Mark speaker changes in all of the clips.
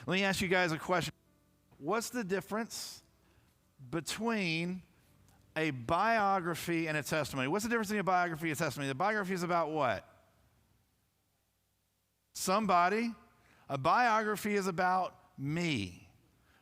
Speaker 1: Let me ask you guys a question. What's the difference between a biography and a testimony? What's the difference between a biography and a testimony? The biography is about what? Somebody. A biography is about me,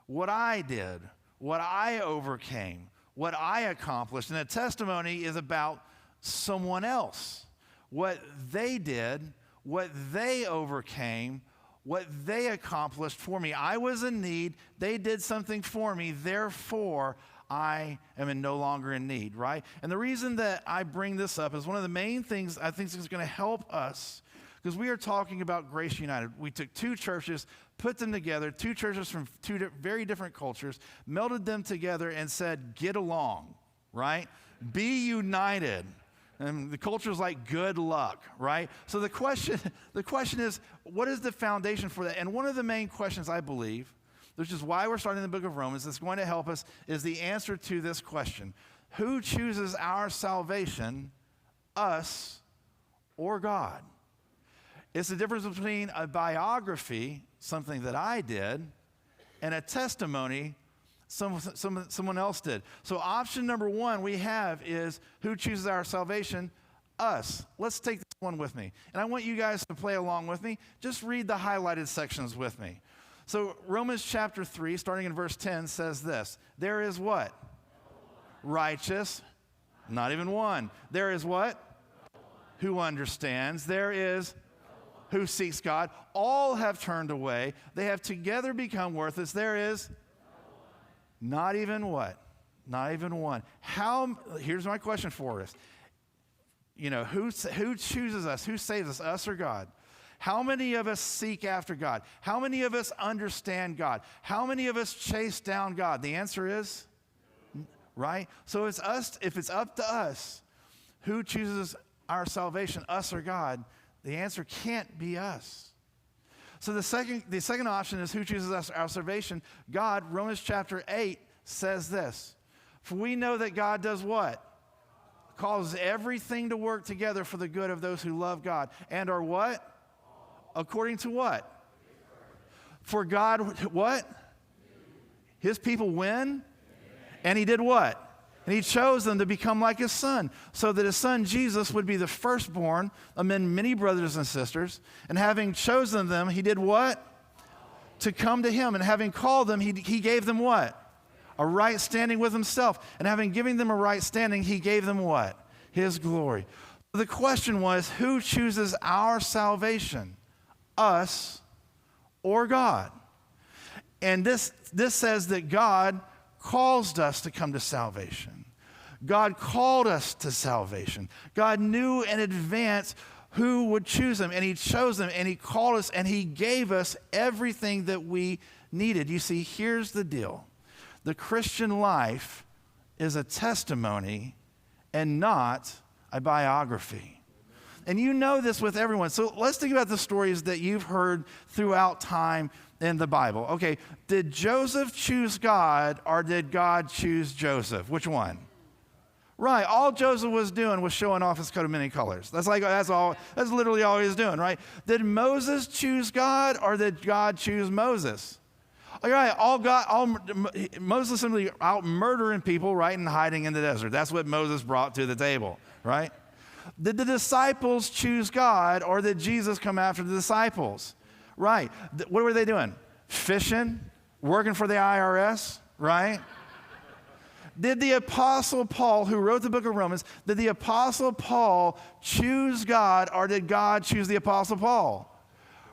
Speaker 1: what I did, what I overcame, what I accomplished. And a testimony is about someone else, what they did, what they overcame, what they accomplished for me. I was in need. They did something for me. Therefore, I am no longer in need, right? And the reason that I bring this up is one of the main things I think is going to help us, because we are talking about Grace United. We took two churches, put them together, two churches from two very different cultures, melded them together and said, get along, right? Be united. And the culture is like good luck, right? So the question is, what is the foundation for that? And one of the main questions I believe, which is why we're starting the book of Romans, that's going to help us, is the answer to this question. Who chooses our salvation, us or God? It's the difference between a biography, something that I did, and a testimony, someone else did. So option number one we have is who chooses our salvation? Us. Let's take this one with me. And I want you guys to play along with me. Just read the highlighted sections with me. So Romans chapter 3, starting in verse 10, says this. There is what? Righteous. Not even one. There is what? Who understands. There is who seeks God. All have turned away. They have together become worthless. There is not even what? Not even one. Here's my question for us. You know, who chooses us? Who saves us or God? How many of us seek after God? How many of us understand God? How many of us chase down God? The answer is, right? So it's us. If it's up to us, who chooses our salvation, us or God? The answer can't be us. So the second option is who chooses us our salvation? God. Romans chapter 8 says this. For we know that God does what? Causes everything to work together for the good of those who love God. And are what? According to what? For God, what? His people win. And he did what? And he chose them to become like his son, so that his son Jesus would be the firstborn among many brothers and sisters. And having chosen them, he did what? To come to him. And having called them, he gave them what? A right standing with himself. And having given them a right standing, he gave them what? His glory. The question was, who chooses our salvation? Us or God? And this says that God caused us to come to salvation. God called us to salvation. God knew in advance who would choose him, and he chose them, and he called us, and he gave us everything that we needed. You see, here's the deal. The Christian life is a testimony and not a biography. And you know this with everyone. So let's think about the stories that you've heard throughout time in the Bible. Okay, did Joseph choose God or did God choose Joseph? Which one? Right, all Joseph was doing was showing off his coat of many colors. That's literally all he was doing, right? Did Moses choose God or did God choose Moses? All right, Moses simply out murdering people, right, and hiding in the desert. That's what Moses brought to the table, right? Did the disciples choose God or did Jesus come after the disciples? Right. What were they doing? Fishing, working for the IRS, right? Did the Apostle Paul, who wrote the book of Romans, did the Apostle Paul choose God or did God choose the Apostle Paul?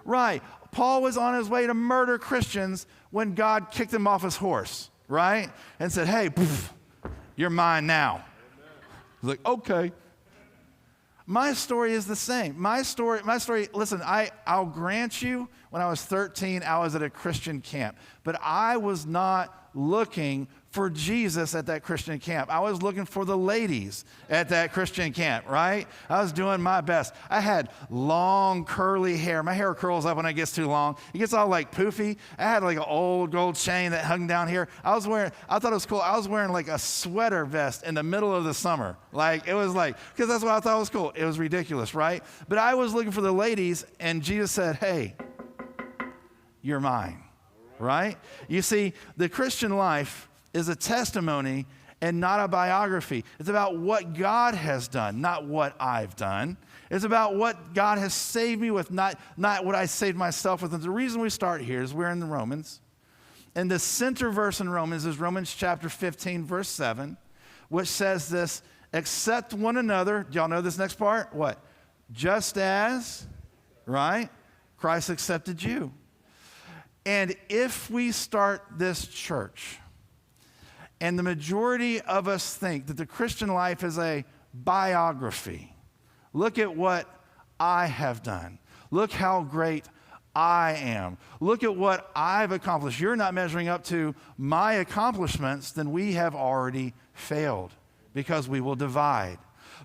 Speaker 1: Right. Paul was on his way to murder Christians when God kicked him off his horse, right? And said, hey, you're mine now. He's like, okay. My story is the same. My story, listen, I'll grant you, when I was 13, I was at a Christian camp. But I was not looking for Jesus at that Christian camp. I was looking for the ladies at that Christian camp, right? I was doing my best. I had long, curly hair. My hair curls up when it gets too long. It gets all like poofy. I had like an old gold chain that hung down here. I thought it was cool. I was wearing like a sweater vest in the middle of the summer. Like, it was like, because that's what I thought was cool. It was ridiculous, right? But I was looking for the ladies, and Jesus said, hey, you're mine. right? You see, the Christian life is a testimony and not a biography. It's about what God has done, not what I've done. It's about what God has saved me with, not what I saved myself with. And the reason we start here is we're in the Romans. And the center verse in Romans is Romans chapter 15, verse 7, which says this: accept one another. Do y'all know this next part? What? Just as, right? Christ accepted you. And if we start this church, and the majority of us think that the Christian life is a biography, look at what I have done. Look how great I am. Look at what I've accomplished. You're not measuring up to my accomplishments, then we have already failed, because we will divide.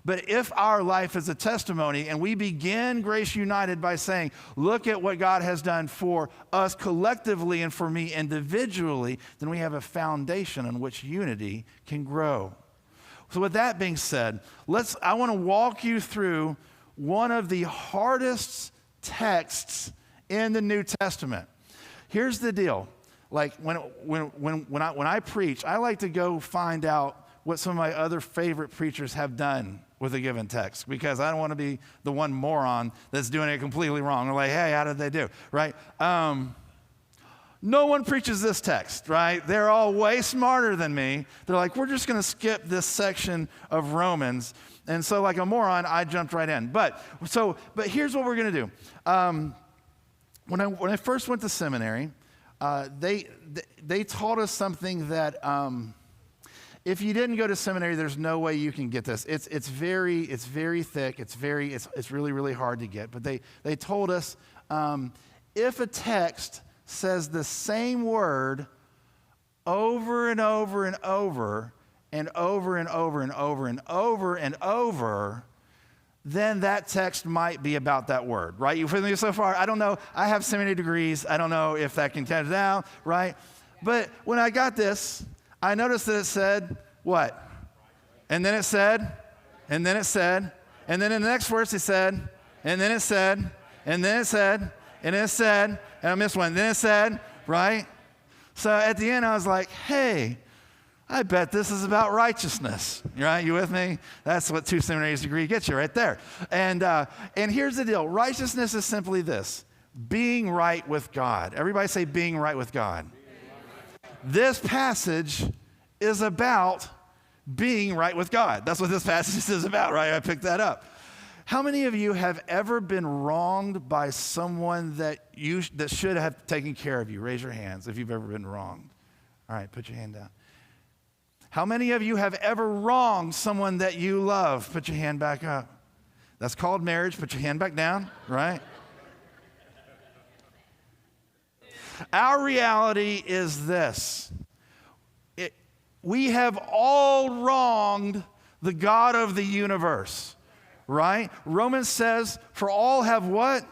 Speaker 1: But if our life is a testimony and we begin Grace United by saying, look at what God has done for us collectively and for me individually, then we have a foundation on which unity can grow. So with that being said, I want to walk you through one of the hardest texts in the New Testament. Here's the deal. Like when I preach, I like to go find out what some of my other favorite preachers have done with a given text, because I don't want to be the one moron that's doing it completely wrong. They're like, hey, how did they do, right? No one preaches this text, right? They're all way smarter than me. They're like, we're just going to skip this section of Romans. And so like a moron, I jumped right in. But here's what we're going to do. When I first went to seminary, they taught us something that if you didn't go to seminary, there's no way you can get this. It's very thick. It's really, really hard to get. But they told us if a text says the same word over and over and over and over and over and over and over and over, then that text might be about that word, right? You with me so far? I don't know. I have seminary degrees. I don't know if that can count down, right? But when I got this, I noticed that it said, what? And then it said, and then it said, and then in the next verse it said, and then it said, and then it said, and then it said, and I missed one, and then it said, right? So at the end I was like, hey, I bet this is about righteousness, right? You with me? That's what 2 seminary degrees get you right there. And here's the deal. Righteousness is simply this: being right with God. Everybody say being right with God. This passage is about being right with God. That's what this passage is about, right? I picked that up. How many of you have ever been wronged by someone that should have taken care of you? Raise your hands if you've ever been wronged. All right, put your hand down. How many of you have ever wronged someone that you love? Put your hand back up. That's called marriage. Put your hand back down, right? Our reality is this. We have all wronged the God of the universe, right? Romans says, for all have what?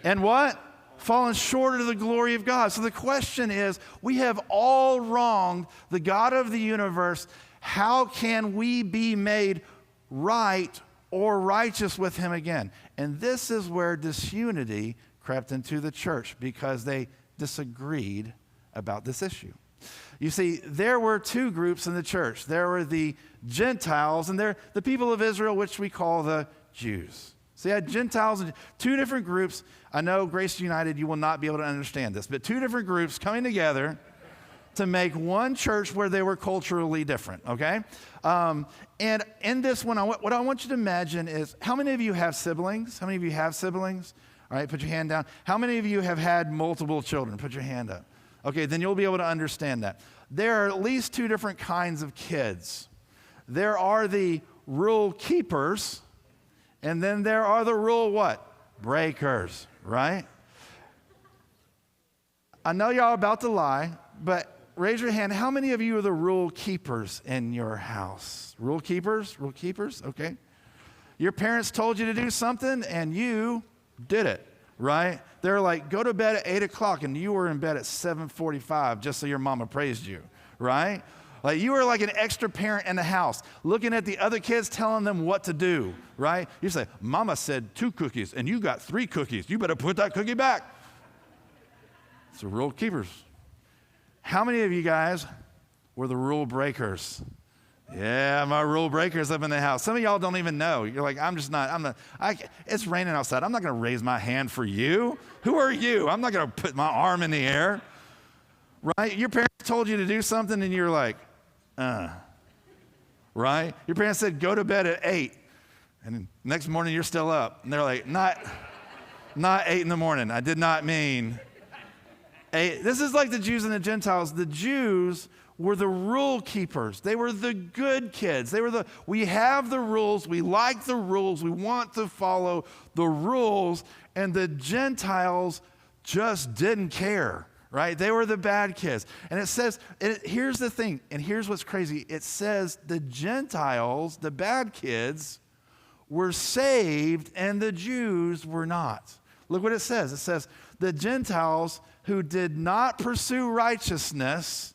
Speaker 1: And what? Fallen short of the glory of God. So the question is, we have all wronged the God of the universe. How can we be made right or righteous with him again? And this is where disunity crept into the church, because they disagreed about this issue. You see, there were two groups in the church. There were the Gentiles, and they're the people of Israel, which we call the Jews. So you had Gentiles and two different groups. I know, Grace United, you will not be able to understand this, but two different groups coming together to make one church where they were culturally different, okay? And in this one, what I want you to imagine is, how many of you have siblings? How many of you have siblings? All right, put your hand down. How many of you have had multiple children? Put your hand up. Okay, then you'll be able to understand that. There are at least two different kinds of kids. There are the rule keepers, and then there are the rule what? Breakers, right? I know y'all are about to lie, but raise your hand. How many of you are the rule keepers in your house? Rule keepers? Rule keepers? Okay. Your parents told you to do something, and you did it, right? They're like, go to bed at 8 o'clock, and you were in bed at 7:45 just so your mama praised you, right? Like, you were like an extra parent in the house, looking at the other kids, telling them what to do, right? You say, mama said 2 cookies, and you got 3 cookies. You better put that cookie back. It's the rule keepers. How many of you guys were the rule breakers? Yeah, my rule breakers up in the house. Some of y'all don't even know. You're like, it's raining outside. I'm not going to raise my hand for you. Who are you? I'm not going to put my arm in the air. Right? Your parents told you to do something and you're like, right? Your parents said, go to bed at 8. And next morning you're still up. And they're like, not 8 in the morning. I did not mean 8. This is like the Jews and the Gentiles. The Jews were the rule keepers. They were the good kids. We have the rules. We like the rules. We want to follow the rules. And the Gentiles just didn't care, right? They were the bad kids. And it says, here's the thing, and here's what's crazy. It says the Gentiles, the bad kids, were saved and the Jews were not. Look what it says. It says, the Gentiles who did not pursue righteousness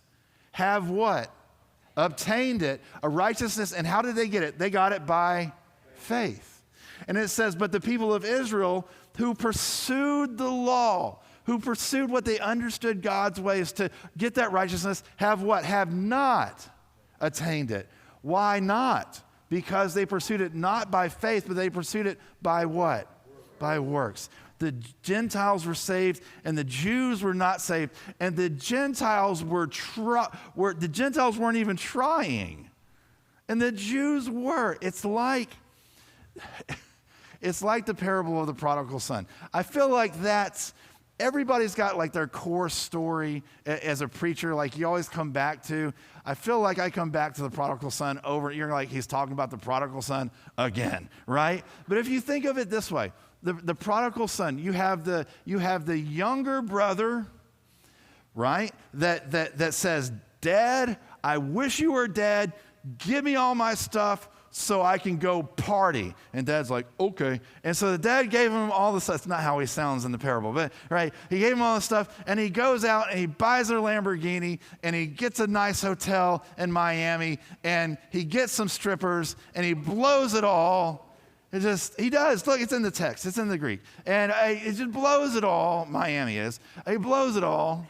Speaker 1: have what? Obtained it, a righteousness. And how did they get it? They got it by faith. And it says, but the people of Israel who pursued the law, who pursued what they understood God's ways to get that righteousness, have what? Have not attained it. Why not? Because they pursued it not by faith, but they pursued it by what? By works. The Gentiles were saved and the Jews were not saved. And the Gentiles the Gentiles weren't even trying. And the Jews were. It's like the parable of the prodigal son. I feel like everybody's got like their core story as a preacher, like you always come back to. I feel like I come back to the prodigal son over, you're like, he's talking about the prodigal son again, right? But if you think of it this way, the prodigal son, you have the younger brother, right? That says, Dad, I wish you were dead. Give me all my stuff so I can go party. And Dad's like, okay. And so the dad gave him all the stuff. That's not how he sounds in the parable, but right? He gave him all the stuff and he goes out and he buys a Lamborghini and he gets a nice hotel in Miami and he gets some strippers and he blows it all. He does. Look, it's in the text. It's in the Greek. And it just blows it all. Miami is. He blows it all.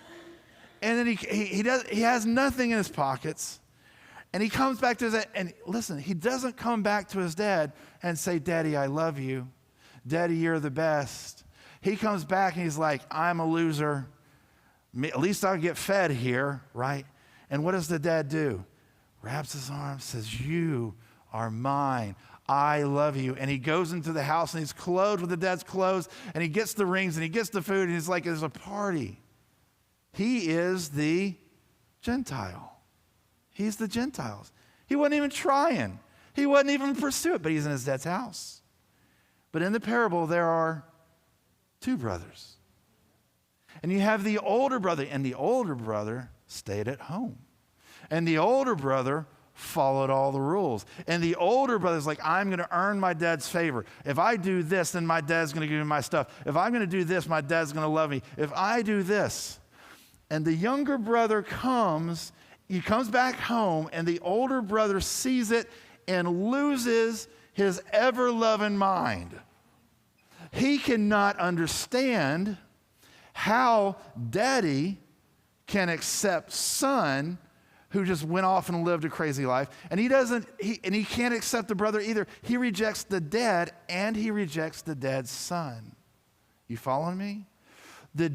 Speaker 1: And then he has nothing in his pockets. And he comes back to his dad. And listen, he doesn't come back to his dad and say, Daddy, I love you. Daddy, you're the best. He comes back and he's like, I'm a loser. At least I'll get fed here, right? And what does the dad do? Wraps his arms, says, you are mine. I love you. And he goes into the house and he's clothed with the dad's clothes and he gets the rings and he gets the food and he's like, there's a party. He is the Gentile. He's the Gentiles. He wasn't even trying. He wasn't even pursuing it, but he's in his dad's house. But in the parable, there are two brothers. And you have the older brother, and the older brother stayed at home. And the older brother followed all the rules. And the older brother's like, I'm going to earn my dad's favor. If I do this, then my dad's going to give me my stuff. If I'm going to do this, my dad's going to love me. If I do this. And the younger brother comes back home, and the older brother sees it and loses his ever-loving mind. He cannot understand how daddy can accept son who just went off and lived a crazy life. And he can't accept the brother either. He rejects the dad and he rejects the dad's son. You following me? The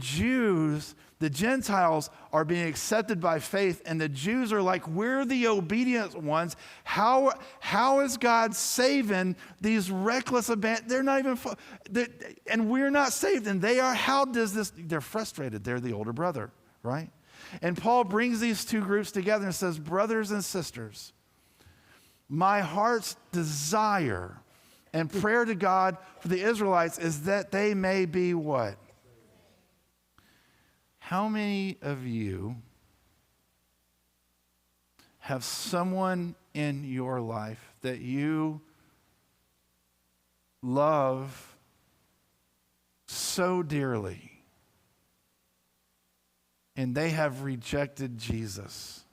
Speaker 1: Gentiles are being accepted by faith, and the Jews are like, we're the obedient ones. How is God saving these reckless abandoned? They're not even, and we're not saved, and they are. How does this? They're frustrated. They're the older brother, right? And Paul brings these two groups together and says, brothers and sisters, my heart's desire and prayer to God for the Israelites is that they may be what? How many of you have someone in your life that you love so dearly and they have rejected Jesus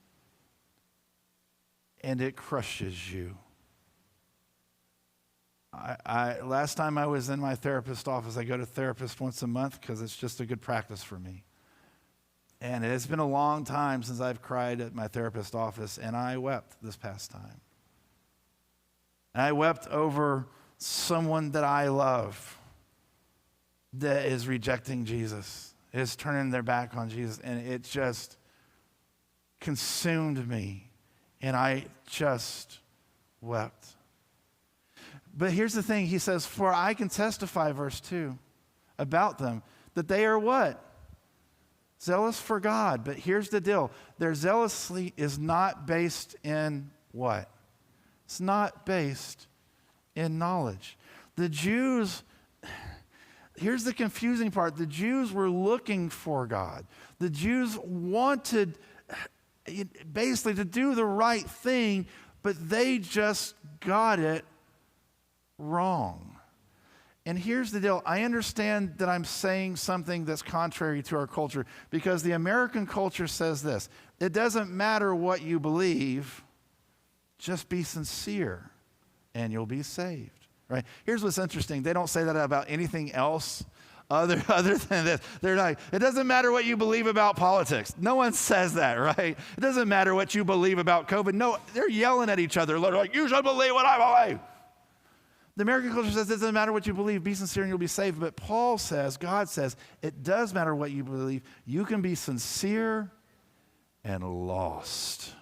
Speaker 1: and it crushes you? Last time I was in my therapist's office, I go to therapist once a month because it's just a good practice for me. And it's been a long time since I've cried at my therapist's office, and I wept this past time. And I wept over someone that I love that is rejecting Jesus, is turning their back on Jesus, and it just consumed me, and I just wept. But here's the thing, he says, for I can testify, verse 2, about them, that they are what? Zealous for God. But here's the deal. Their zealously is not based in what? It's not based in knowledge. The Jews, here's the confusing part. The Jews were looking for God. The Jews wanted basically to do the right thing, but they just got it wrong. And here's the deal. I understand that I'm saying something that's contrary to our culture because the American culture says this. It doesn't matter what you believe, just be sincere and you'll be saved, right? Here's what's interesting. They don't say that about anything else other than this. They're like, it doesn't matter what you believe about politics. No one says that, right? It doesn't matter what you believe about COVID. No, they're yelling at each other. They're like, you should believe what I believe. The American culture says it doesn't matter what you believe, be sincere and you'll be saved. But Paul says, God says, it does matter what you believe. You can be sincere and lost.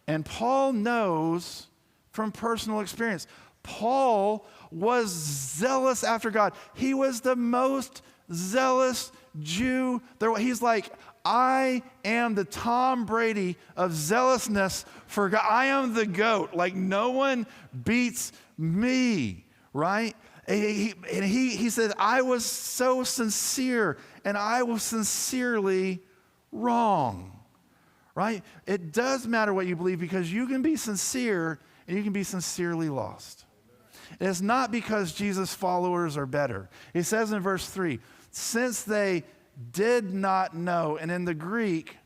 Speaker 1: And Paul knows from personal experience. Paul was zealous after God. He was the most zealous Jew. He's like, I am the Tom Brady of zealousness for God. I am the GOAT. Like no one beats me, right? And he said, I was so sincere and I was sincerely wrong, right? It does matter what you believe because you can be sincere and you can be sincerely lost. And it's not because Jesus' followers are better. He says in verse 3, since they did not know, and in the Greek,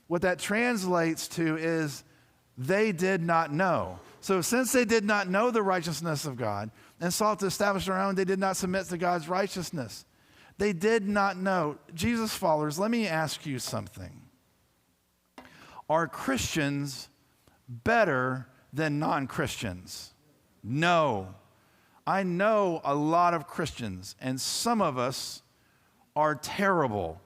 Speaker 1: what that translates to is they did not know. So since they did not know the righteousness of God and sought to establish their own, they did not submit to God's righteousness. They did not know. Jesus followers, let me ask you something. Are Christians better than non-Christians? No. I know a lot of Christians, and some of us are terrible.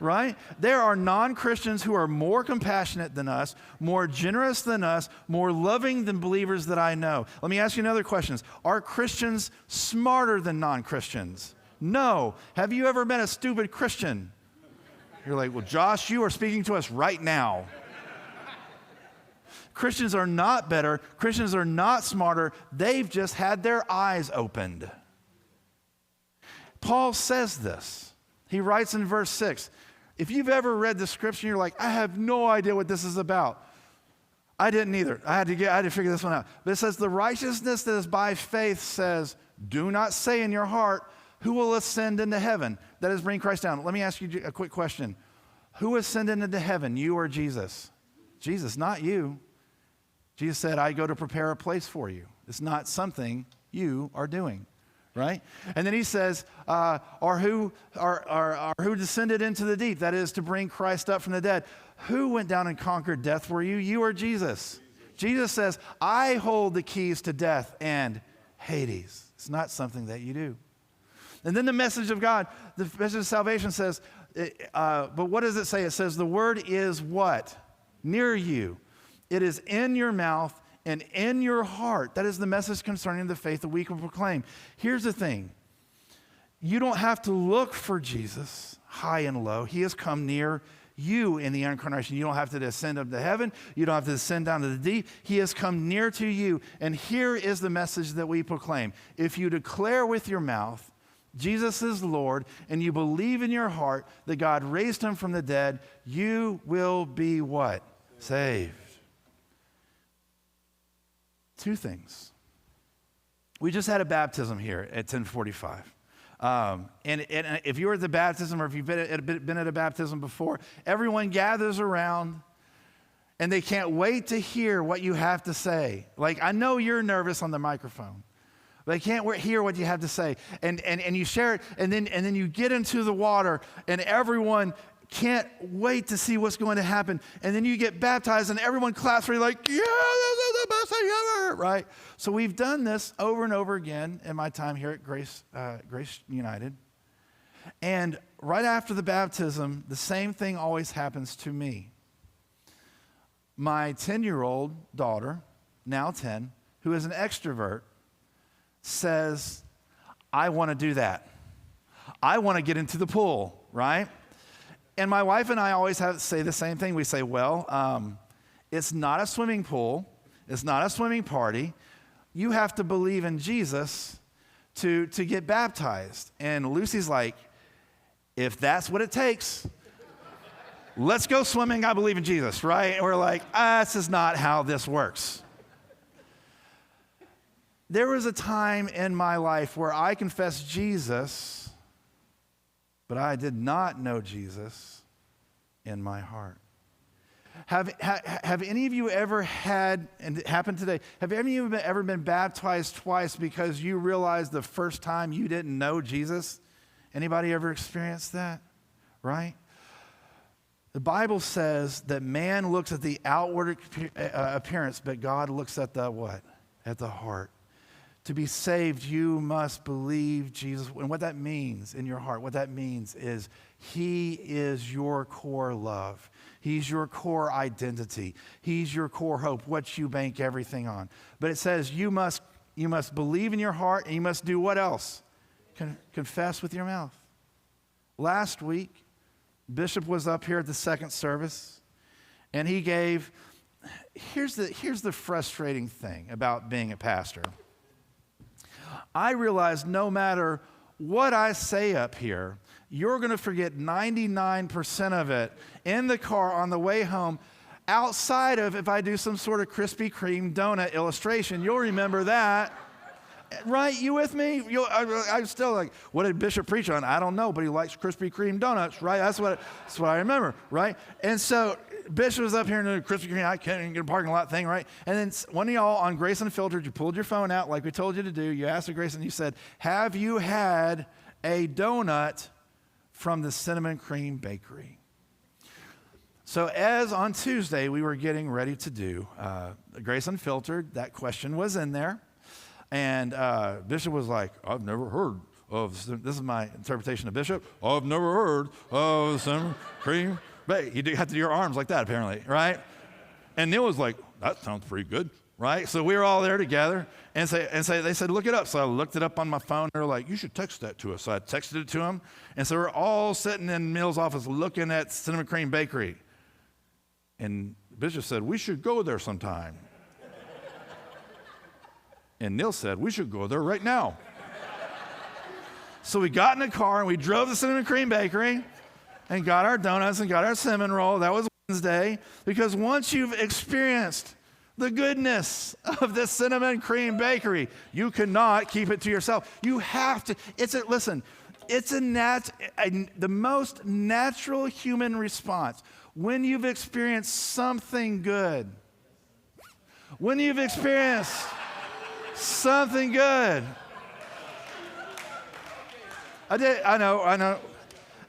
Speaker 1: Right? There are non-Christians who are more compassionate than us, more generous than us, more loving than believers that I know. Let me ask you another question. Are Christians smarter than non-Christians? No. Have you ever been a stupid Christian? You're like, well, Josh, you are speaking to us right now. Christians are not better. Christians are not smarter. They've just had their eyes opened. Paul says this. He writes in verse 6, if you've ever read the scripture and you're like, I have no idea what this is about. I didn't either. I had to figure this one out. But it says, the righteousness that is by faith says, do not say in your heart, who will ascend into heaven? That is, bring Christ down. Let me ask you a quick question. Who ascended into heaven, you or Jesus? Jesus, not you. Jesus said, I go to prepare a place for you. It's not something you are doing. Right? And then he says, or who descended into the deep, that is to bring Christ up from the dead. Who went down and conquered death for you? You or Jesus? Jesus says, I hold the keys to death and Hades. It's not something that you do. And then the message of God, the message of salvation says, but what does it say? It says the word is what? Near you. It is in your mouth and in your heart. That is the message concerning the faith that we can proclaim. Here's the thing. You don't have to look for Jesus high and low. He has come near you in the incarnation. You don't have to descend up to heaven. You don't have to descend down to the deep. He has come near to you. And here is the message that we proclaim. If you declare with your mouth Jesus is Lord and you believe in your heart that God raised him from the dead, you will be what? Saved. Two things. We just had a baptism here at 1045. And if you were at the baptism or if you've been at a baptism before, everyone gathers around and they can't wait to hear what you have to say. Like, I know you're nervous on the microphone, They can't hear what you have to say. And you share it, and then you get into the water, and everyone can't wait to see what's going to happen. And then you get baptized, and everyone claps for you like, yeah, this is the best thing ever, right? So we've done this over and over again in my time here at Grace United. And right after the baptism, the same thing always happens to me. My 10-year-old daughter, now 10, who is an extrovert, says, I want to do that. I want to get into the pool, right? And my wife and I always say the same thing. We say, well, it's not a swimming pool. It's not a swimming party. You have to believe in Jesus to get baptized. And Lucy's like, if that's what it takes, let's go swimming. I believe in Jesus, right? And we're like, this is not how this works. There was a time in my life where I confessed Jesus, but I did not know Jesus in my heart. Have any of you ever had, and it happened today, have any of you ever been baptized twice because you realized the first time you didn't know Jesus? Anybody ever experienced that? Right? The Bible says that man looks at the outward appearance, but God looks at the what? At the heart. To be saved, you must believe Jesus. And what that means in your heart, what that means is he is your core love. He's your core identity. He's your core hope, what you bank everything on. But it says you must believe in your heart, and you must do what else? Confess with your mouth. Last week, Bishop was up here at the second service, and he gave, here's the frustrating thing about being a pastor. I realize no matter what I say up here, you're going to forget 99% of it in the car on the way home, outside of if I do some sort of Krispy Kreme donut illustration. You'll remember that. Right? You with me? I'm still like, what did Bishop preach on? I don't know, but he likes Krispy Kreme donuts, right? That's what I remember, right? And so Bishop was up here in the Krispy Kreme, I can't even get a parking lot thing, right? And then one of y'all on Grace Unfiltered, you pulled your phone out like we told you to do. You asked Grace and you said, have you had a donut from the Cinnamon Cream Bakery? So as on Tuesday we were getting ready to do Grace Unfiltered, that question was in there. And Bishop was like, I've never heard of, this is my interpretation of Bishop, I've never heard of Cinnamon Cream Bakery. You have to do your arms like that apparently, right? And Neil was like, that sounds pretty good, right? So we were all there together and they said, look it up. So I looked it up on my phone. They were like, you should text that to us. So I texted it to him. And so we're all sitting in Neil's office looking at Cinnamon Cream Bakery. And Bishop said, we should go there sometime. And Neil said, we should go there right now. So we got in a car and we drove to Cinnamon Cream Bakery and got our donuts and got our cinnamon roll. That was Wednesday. Because once you've experienced the goodness of this Cinnamon Cream Bakery, you cannot keep it to yourself. You have to. It's the most natural human response. When you've experienced something good, when you've experienced something good. I know.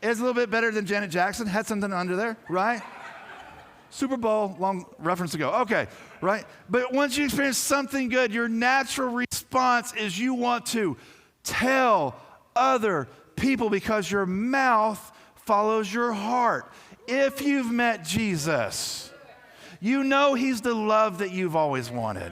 Speaker 1: It's a little bit better than Janet Jackson. Had something under there, right? Super Bowl, long reference ago. Okay, right? But once you experience something good, your natural response is you want to tell other people because your mouth follows your heart. If you've met Jesus, you know he's the love that you've always wanted.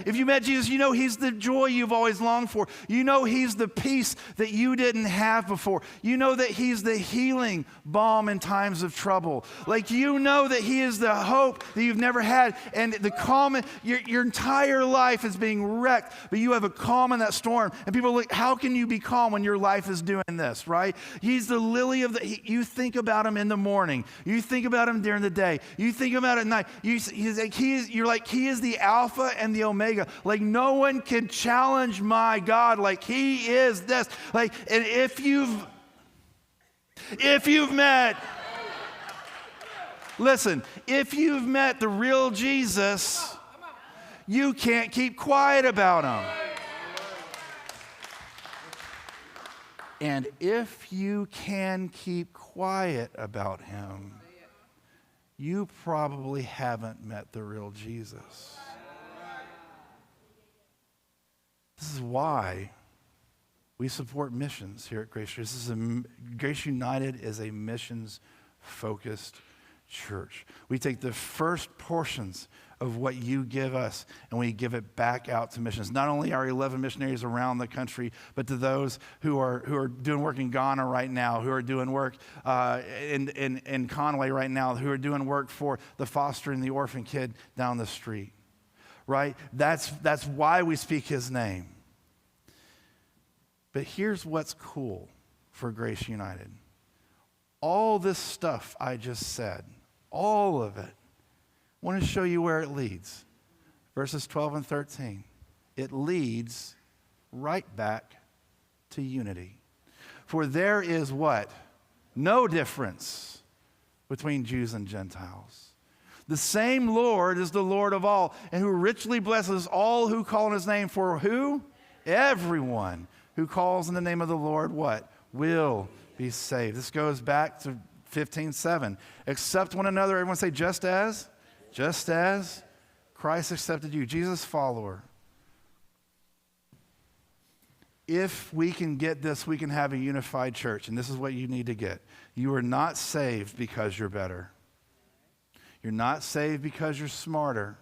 Speaker 1: If you met Jesus, you know he's the joy you've always longed for. You know he's the peace that you didn't have before. You know that he's the healing balm in times of trouble. Like you know that he is the hope that you've never had. And the calm, your entire life is being wrecked, but you have a calm in that storm. And people are like, how can you be calm when your life is doing this, right? He's the lily of the, you think about him in the morning. You think about him during the day. You think about it at night. You're like, he is the Alpha and the Omega. Like no one can challenge my God like he is this. Like, and if you've met, listen, if you've met the real Jesus, you can't keep quiet about him. And if you can keep quiet about him, you probably haven't met the real Jesus. This is why we support missions here at Grace Church. Grace United is a missions-focused church. We take the first portions of what you give us and we give it back out to missions. Not only our 11 missionaries around the country, but to those who are doing work in Ghana right now, who are doing work in Conway right now, who are doing work for the foster and the orphan kid down the street. Right? That's why we speak his name. But here's what's cool for Grace United. All this stuff I just said, all of it, I want to show you where it leads. Verses 12 and 13. It leads right back to unity. For there is what? No difference between Jews and Gentiles. The same Lord is the Lord of all, and who richly blesses all who call on his name. For who? Everyone who calls in the name of the Lord, what? Will be saved. This goes back to 15:7. Accept one another. Everyone say, just as Christ accepted you. Jesus follower. If we can get this, we can have a unified church. And this is what you need to get. You are not saved because you're better. You're not saved because you're smarter.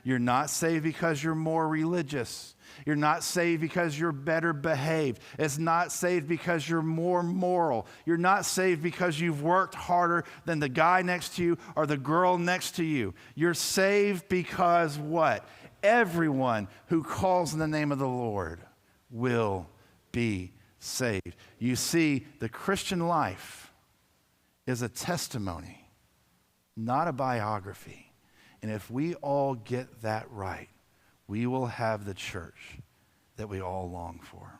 Speaker 1: You're not saved because you're more religious. You're not saved because you're better behaved. It's not saved because you're more moral. You're not saved because you've worked harder than the guy next to you or the girl next to you. You're saved because what? Everyone who calls in the name of the Lord will be saved. You see, the Christian life is a testimony, not a biography. And if we all get that right, we will have the church that we all long for.